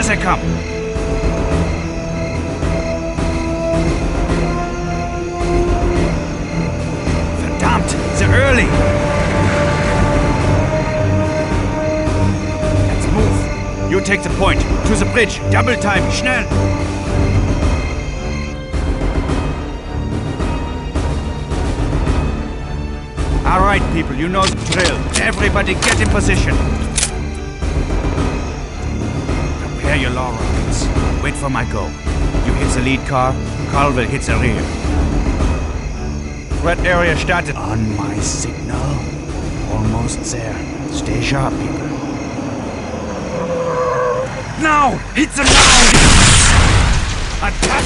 Lass er kommen. Verdammt, so early. Let's move. You take the point. To the bridge. Double time. Schnell. All right, people. You know the drill. Everybody get in position. Prepare your law rockets. Wait for my go. You hit the lead car. Carl will hit the rear. Threat area started. On my signal. Almost there. Stay sharp, people. Now! Hit them now! Attack!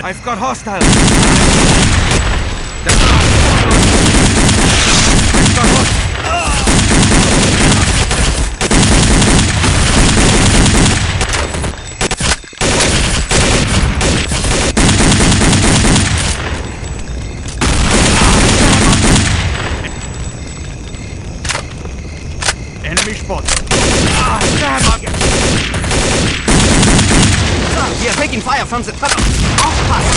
I've got hostiles. I've got hostiles. Enemy spotted. Sir, we are taking fire from the tunnel. Aufpassen!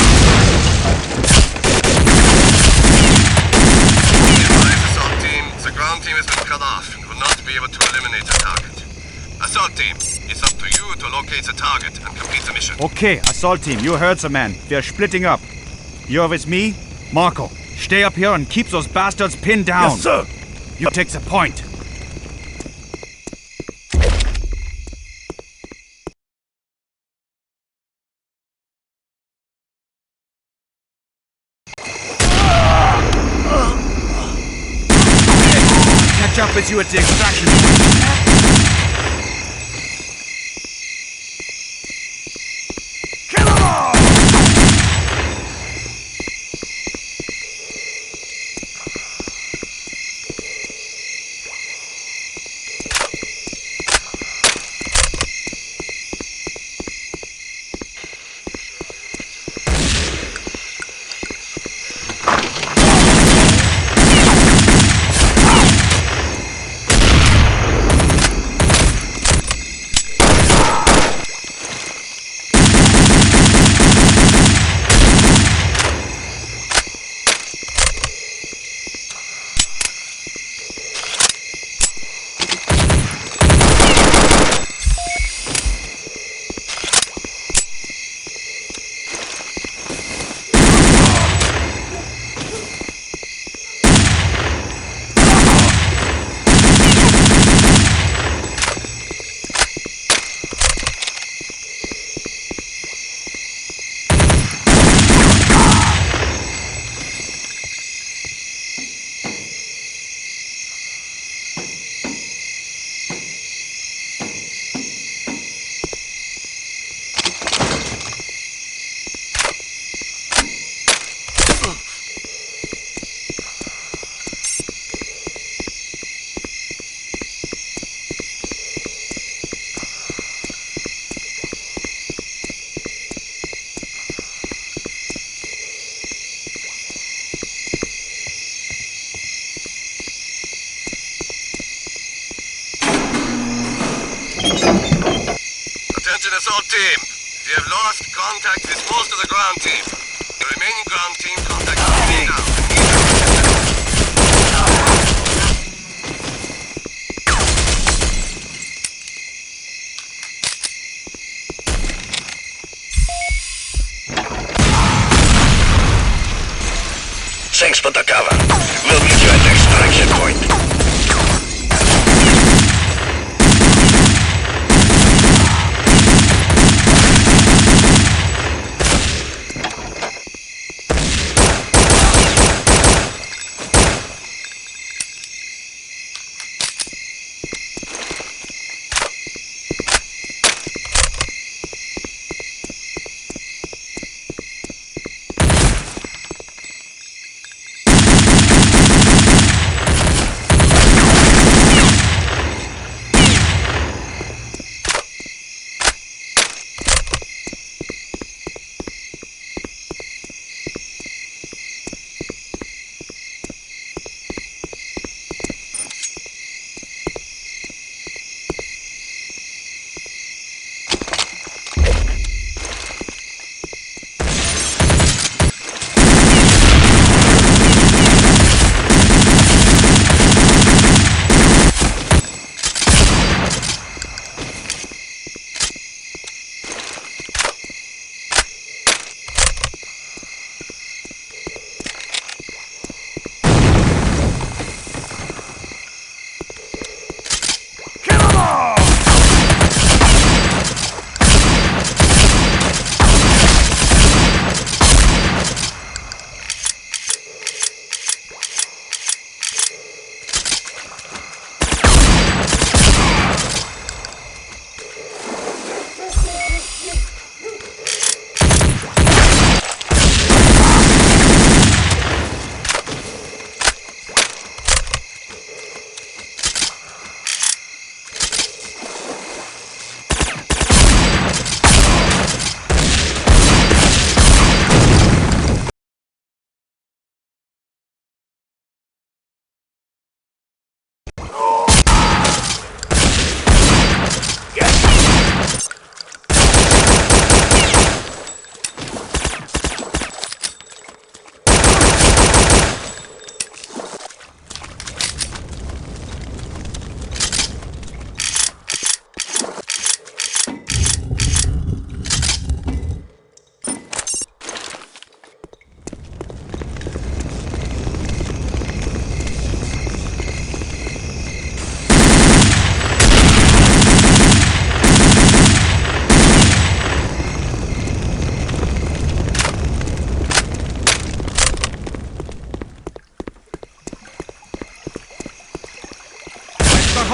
Assault team, the ground team has been cut off and will not be able to eliminate the target. Assault team, it's up to you to locate the target and complete the mission. Okay, assault team, you heard the man. We're splitting up. You're with me? Marco, stay up here and keep those bastards pinned down. Yes, sir. You take the point. Catch up with you at the extraction point. Kill them all! Attention assault team. We have lost contact with most of the ground team. The remaining ground team contact me now. Thanks for the cover. We'll meet you at the extraction point.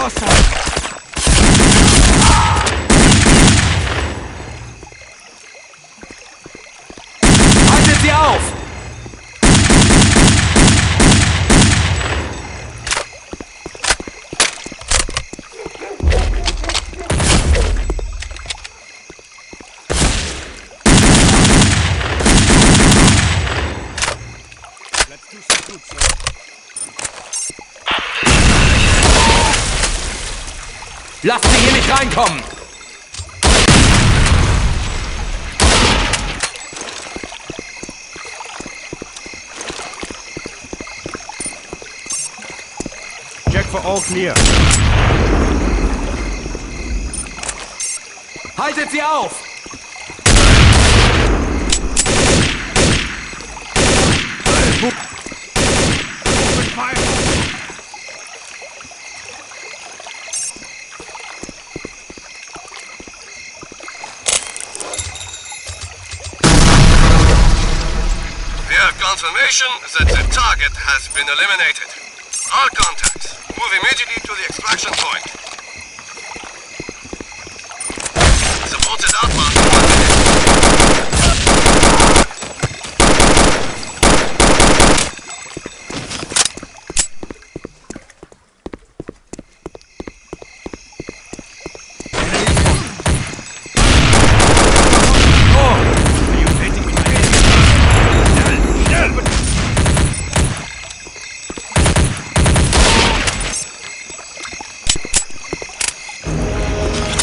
Haltet sie auf! Lasst sie hier nicht reinkommen! Check for all clear. Haltet sie auf! We have confirmation that the target has been eliminated. All contacts, move immediately to the extraction point. Supported outbound in 1 minute.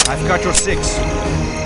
I've got your 6.